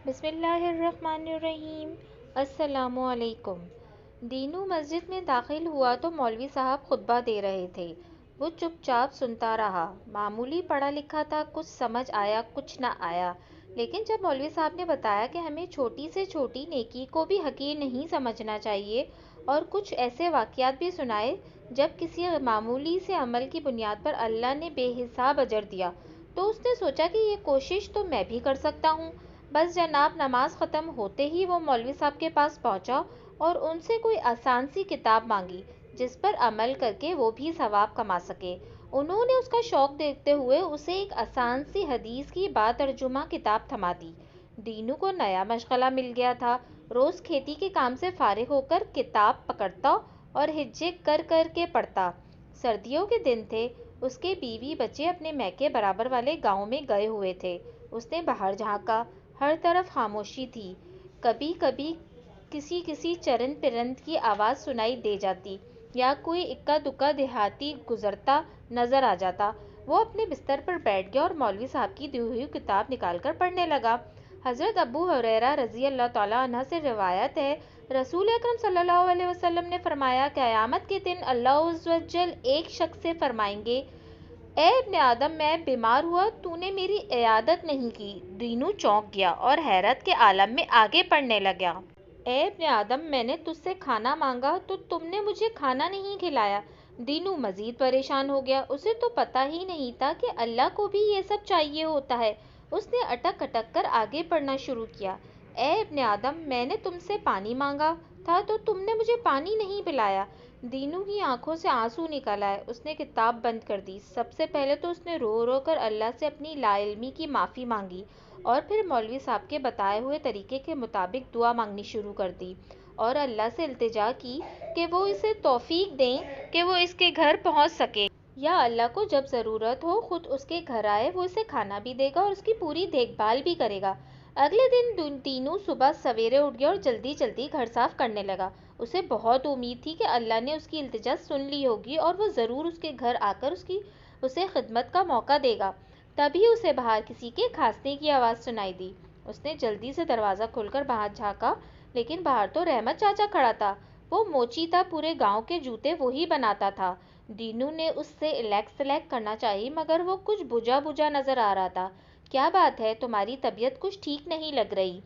بسم اللہ الرحمن الرحیم۔ السلام علیکم۔ دینو مسجد میں داخل ہوا تو مولوی صاحب خطبہ دے رہے تھے۔ وہ چپ چاپ سنتا رہا۔ معمولی پڑھا لکھا تھا، کچھ سمجھ آیا کچھ نہ آیا، لیکن جب مولوی صاحب نے بتایا کہ ہمیں چھوٹی سے چھوٹی نیکی کو بھی حقیر نہیں سمجھنا چاہیے، اور کچھ ایسے واقعات بھی سنائے جب کسی معمولی سے عمل کی بنیاد پر اللہ نے بے حساب اجر دیا، تو اس نے سوچا کہ یہ کوشش تو میں بھی کر سکتا ہوں۔ بس جناب نماز ختم ہوتے ہی وہ مولوی صاحب کے پاس پہنچا اور ان سے کوئی آسان سی کتاب مانگی جس پر عمل کر کے وہ بھی ثواب کما سکے۔ انہوں نے اس کا شوق دیکھتے ہوئے اسے ایک آسان سی حدیث کی باترجمہ کتاب تھما دی۔ دینو کو نیا مشغلہ مل گیا تھا۔ روز کھیتی کے کام سے فارغ ہو کر کتاب پکڑتا اور ہجے کر کر کے پڑھتا۔ سردیوں کے دن تھے، اس کے بیوی بچے اپنے میکے برابر والے گاؤں میں گئے ہوئے تھے۔ اس نے باہر جھانکا، ہر طرف خاموشی تھی۔ کبھی کبھی کسی چرند پرند کی آواز سنائی دے جاتی یا کوئی اکا دکا دیہاتی گزرتا نظر آ جاتا۔ وہ اپنے بستر پر بیٹھ گیا اور مولوی صاحب کی دی ہوئی کتاب نکال کر پڑھنے لگا۔ حضرت ابو ہریرہ رضی اللہ تعالیٰ عنہ سے روایت ہے، رسول اکرم صلی اللہ علیہ وسلم نے فرمایا، قیامت کے دن اللہ عز و جل ایک شخص سے فرمائیں گے، اے ابن آدم، میں بیمار ہوا، تو نے میری عیادت نہیں کی۔ دینو چونک گیا اور حیرت کے عالم میں آگے پڑھنے لگا۔ اے ابن آدم، میں نے تجھ سے کھانا مانگا تو تم نے مجھے کھانا نہیں کھلایا۔ دینو مزید پریشان ہو گیا۔ اسے تو پتہ ہی نہیں تھا کہ اللہ کو بھی یہ سب چاہیے ہوتا ہے۔ اس نے اٹک اٹک کر آگے پڑھنا شروع کیا۔ اے ابن آدم، میں نے تم سے پانی مانگا تھا تو تم نے مجھے پانی نہیں پلایا۔ دینو کی آنکھوں سے آنسو نکل آئے۔ اس نے کتاب بند کر دی۔ سب سے پہلے تو اس نے رو رو کر اللہ سے اپنی لا علمی کی معافی مانگی، اور پھر مولوی صاحب کے بتائے ہوئے طریقے کے مطابق دعا مانگنی شروع کر دی اور اللہ سے التجا کی کہ وہ اسے توفیق دیں کہ وہ اس کے گھر پہنچ سکے۔ یا اللہ کو جب ضرورت ہو خود اس کے گھر آئے، وہ اسے کھانا بھی دے گا اور اس کی پوری دیکھ بھال بھی کرے گا۔ اگلے دن دینو صبح سویرے اٹھ گیا اور جلدی جلدی گھر صاف کرنے لگا۔ اسے بہت امید تھی کہ اللہ نے اس کی التجا سن لی ہوگی اور وہ ضرور اس کے گھر آ کر اسے خدمت کا موقع دے گا۔ تبھی اسے باہر کسی کے کھانسنے کی آواز سنائی دی۔ اس نے جلدی سے دروازہ کھول کر باہر جھانکا، لیکن باہر تو رحمت چاچا کھڑا تھا۔ وہ موچی تھا، پورے گاؤں کے جوتے وہی بناتا تھا۔ دینو نے اس سے الیک سلیک کرنا چاہی، مگر وہ کچھ بجھا بجھا نظر آ رہا تھا۔ کیا بات ہے، تمہاری طبیعت کچھ ٹھیک نہیں لگ رہی؟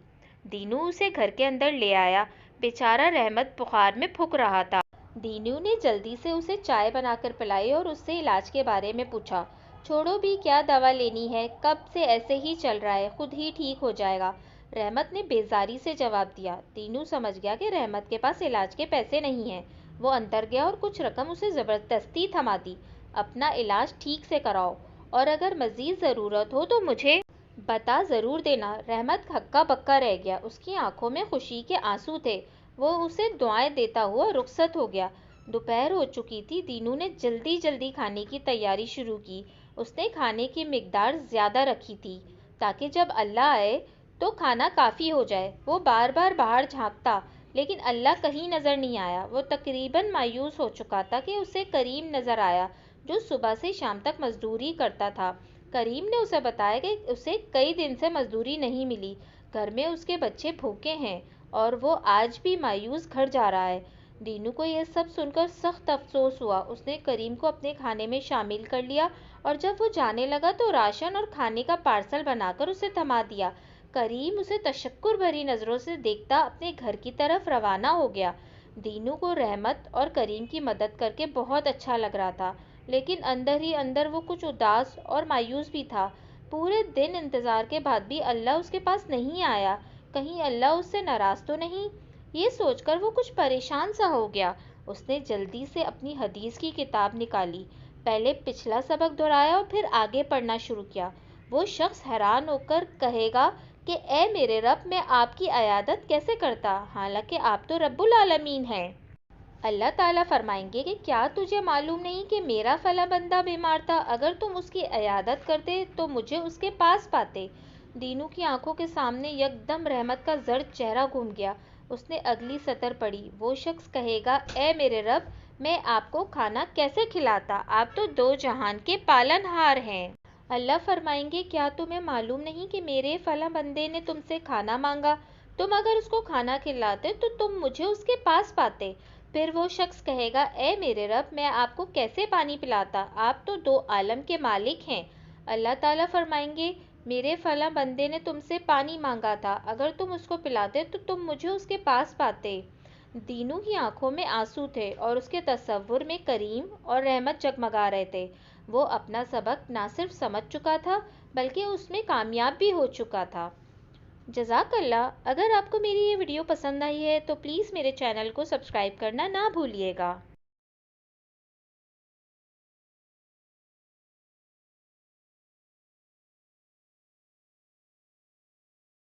دینو اسے گھر کے اندر لے آیا۔ بیچارہ رحمت بخار میں پھک رہا تھا۔ دینو نے جلدی سے اسے چائے بنا کر پلائی اور اس سے علاج کے بارے میں پوچھا۔ چھوڑو بھی، کیا دوا لینی ہے، کب سے ایسے ہی چل رہا ہے، خود ہی ٹھیک ہو جائے گا، رحمت نے بیزاری سے جواب دیا۔ دینو سمجھ گیا کہ رحمت کے پاس علاج کے پیسے نہیں ہیں۔ وہ اندر گیا اور کچھ رقم اسے زبردستی تھما دی۔ اپنا علاج ٹھیک سے کراؤ، اور اگر مزید ضرورت ہو تو مجھے بتا ضرور دینا۔ رحمت ہکا بکا رہ گیا۔ اس کی آنکھوں میں خوشی کے آنسو تھے۔ وہ اسے دعائیں دیتا ہوا رخصت ہو گیا۔ دوپہر ہو چکی تھی۔ دینو نے جلدی جلدی کھانے کی تیاری شروع کی۔ اس نے کھانے کی مقدار زیادہ رکھی تھی تاکہ جب اللہ آئے تو کھانا کافی ہو جائے۔ وہ بار بار باہر جھانکتا، لیکن اللہ کہیں نظر نہیں آیا۔ وہ تقریباً مایوس ہو چکا تھا کہ اسے کریم نظر آیا، جو صبح سے شام تک مزدوری کرتا تھا۔ کریم نے اسے بتایا کہ اسے کئی دن سے مزدوری نہیں ملی، گھر میں اس کے بچے بھوکے ہیں اور وہ آج بھی مایوس گھر جا رہا ہے۔ دینو کو یہ سب سن کر سخت افسوس ہوا۔ اس نے کریم کو اپنے کھانے میں شامل کر لیا اور جب وہ جانے لگا تو راشن اور کھانے کا پارسل بنا کر اسے تھما دیا۔ کریم اسے تشکر بھری نظروں سے دیکھتا اپنے گھر کی طرف روانہ ہو گیا۔ دینو کو رحمت اور کریم کی مدد کر کے بہت اچھا لگ رہا تھا، لیکن اندر ہی اندر وہ کچھ اداس اور مایوس بھی تھا۔ پورے دن انتظار کے بعد بھی اللہ اس کے پاس نہیں آیا، کہیں اللہ اس سے ناراض تو نہیں؟ یہ سوچ کر وہ کچھ پریشان سا ہو گیا۔ اس نے جلدی سے اپنی حدیث کی کتاب نکالی، پہلے پچھلا سبق دہرایا اور پھر آگے پڑھنا شروع کیا۔ وہ شخص حیران ہو کر کہے گا کہ اے میرے رب، میں آپ کی عیادت کیسے کرتا، حالانکہ آپ تو رب العالمین ہیں۔ اللہ تعالیٰ فرمائیں گے کہ کیا تجھے معلوم نہیں کہ میرا فلاں بندہ بیمار تھا، اگر تم اس کی عیادت کرتے تو مجھے اس کے پاس پاتے۔ دینو کی آنکھوں کے سامنے یکدم رحمت کا زرد چہرہ گھوم گیا۔ اس نے اگلی سطر پڑھی۔ وہ شخص کہے گا، اے میرے رب، میں آپ کو کھانا کیسے کھلاتا، آپ تو دو جہان کے پالن ہار ہیں۔ اللہ فرمائیں گے کیا تمہیں معلوم نہیں کہ میرے فلاں بندے نے تم سے کھانا مانگا، تم اگر اس کو کھانا کھلاتے تو تم مجھے اس کے پاس پاتے۔ پھر وہ شخص کہے گا اے میرے رب، میں آپ کو کیسے پانی پلاتا، آپ تو دو عالم کے مالک ہیں۔ اللہ تعالیٰ فرمائیں گے میرے فلاں بندے نے تم سے پانی مانگا تھا، اگر تم اس کو پلاتے تو تم مجھے اس کے پاس پاتے۔ دینو کی آنکھوں میں آنسو تھے اور اس کے تصور میں کریم اور رحمت جگمگا رہے تھے۔ وہ اپنا سبق نہ صرف سمجھ چکا تھا بلکہ اس میں کامیاب بھی ہو چکا تھا۔ جزاک اللہ۔ اگر آپ کو میری یہ ویڈیو پسند آئی ہے تو پلیز میرے چینل کو سبسکرائب کرنا نہ بھولیے گا۔